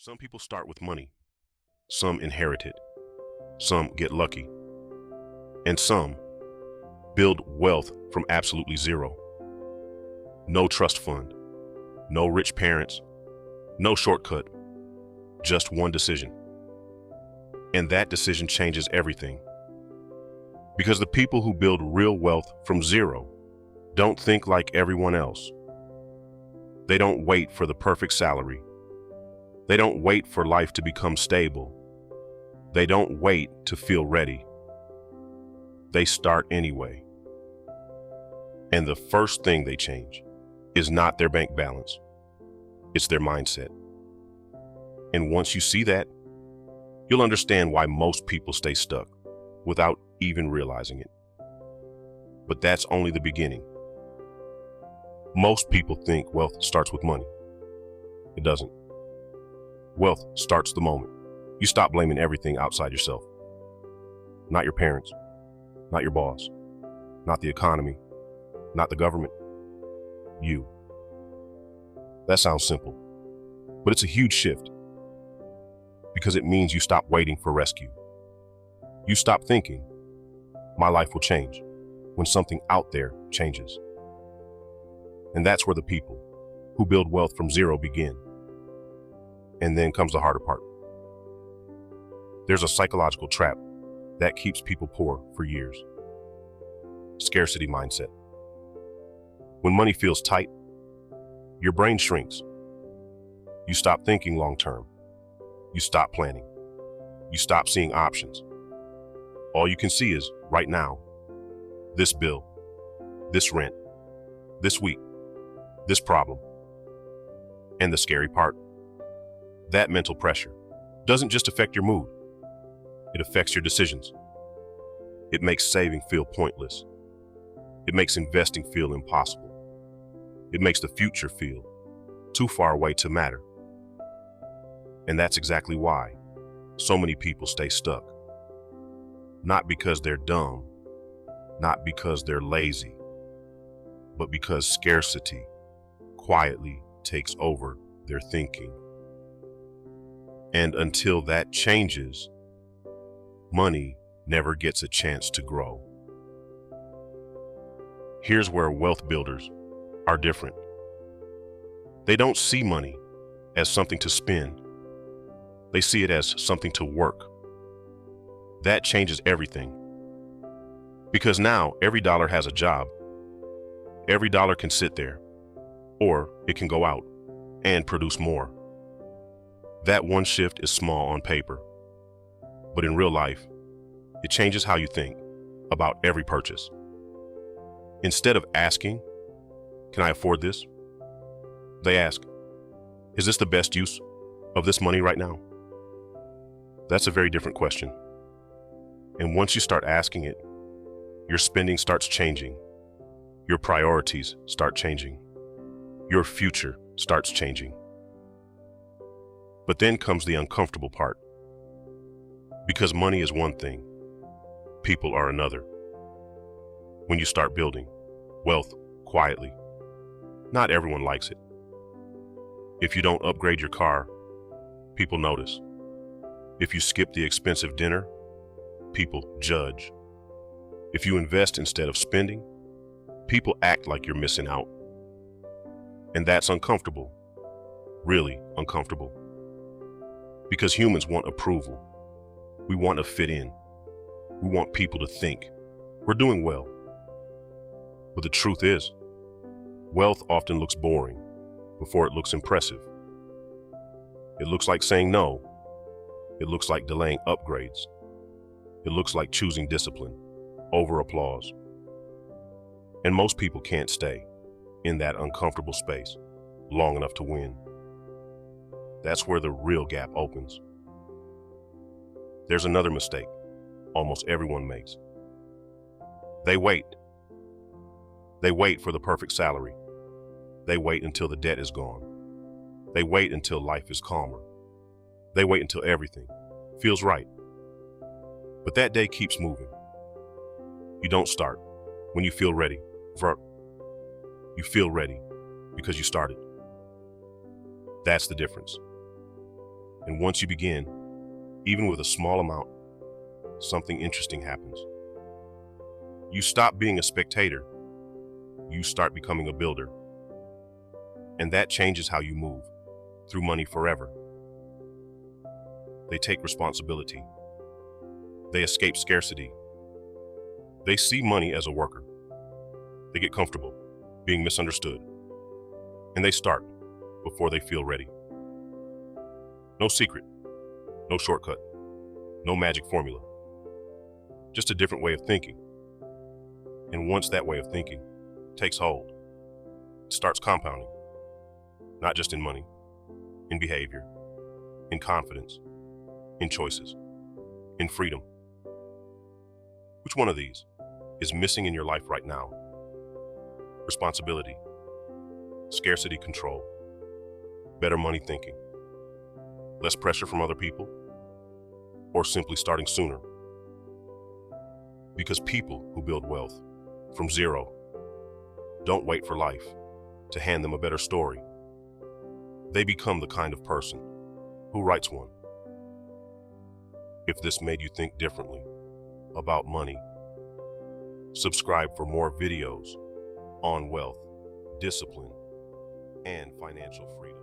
Some people start with money, some inherit it, some get lucky, and some build wealth from absolutely zero. No trust fund, no rich parents, no shortcut, just one decision. And that decision changes everything. Because the people who build real wealth from zero don't think like everyone else. They don't wait for the perfect salary. They don't wait for life to become stable. They don't wait to feel ready. They start anyway. And the first thing they change is not their bank balance. It's their mindset. And once you see that, you'll understand why most people stay stuck without even realizing it. But that's only the beginning. Most people think wealth starts with money. It doesn't. Wealth starts the moment you stop blaming everything outside yourself. Not your parents, not your boss, not the economy, not the government. You. That sounds simple, but it's a huge shift because it means you stop waiting for rescue. You stop thinking, my life will change when something out there changes. And that's where the people who build wealth from zero begin. And then comes the harder part. There's a psychological trap that keeps people poor for years. Scarcity mindset. When money feels tight, your brain shrinks. You stop thinking long term. You stop planning. You stop seeing options. All you can see is right now, this bill, this rent, this week, this problem. And the scary part, that mental pressure doesn't just affect your mood. It affects your decisions. It makes saving feel pointless. It makes investing feel impossible. It makes the future feel too far away to matter. And that's exactly why so many people stay stuck. Not because they're dumb, not because they're lazy, but because scarcity quietly takes over their thinking. And until that changes, money never gets a chance to grow. Here's where wealth builders are different. They don't see money as something to spend. They see it as something to work. That changes everything. Because now every dollar has a job. Every dollar can sit there, or it can go out and produce more. That one shift is small on paper, but in real life, it changes how you think about every purchase. Instead of asking, can I afford this? They ask, is this the best use of this money right now? That's a very different question. And once you start asking it, your spending starts changing. Your priorities start changing. Your future starts changing. But then comes the uncomfortable part. Because money is one thing, people are another. When you start building wealth quietly, not everyone likes it. If you don't upgrade your car, people notice. If you skip the expensive dinner, people judge. If you invest instead of spending, people act like you're missing out. And that's uncomfortable, really uncomfortable. Because humans want approval. We want to fit in. We want people to think we're doing well. But the truth is, wealth often looks boring before it looks impressive. It looks like saying no. It looks like delaying upgrades. It looks like choosing discipline over applause. And most people can't stay in that uncomfortable space long enough to win. That's where the real gap opens. There's another mistake almost everyone makes. They wait. They wait for the perfect salary. They wait until the debt is gone. They wait until life is calmer. They wait until everything feels right. But that day keeps moving. You don't start when you feel ready. You feel ready because you started. That's the difference. And once you begin, even with a small amount, something interesting happens. You stop being a spectator. You start becoming a builder. And that changes how you move through money forever. They take responsibility. They escape scarcity. They see money as a worker. They get comfortable being misunderstood. And they start before they feel ready. No secret, no shortcut, no magic formula. Just a different way of thinking. And once that way of thinking takes hold, it starts compounding. Not just in money, in behavior, in confidence, in choices, in freedom. Which one of these is missing in your life right now? Responsibility, scarcity control, better money thinking, less pressure from other people, or simply starting sooner? Because people who build wealth from zero don't wait for life to hand them a better story. They become the kind of person who writes one. If this made you think differently about money, subscribe for more videos on wealth, discipline, and financial freedom.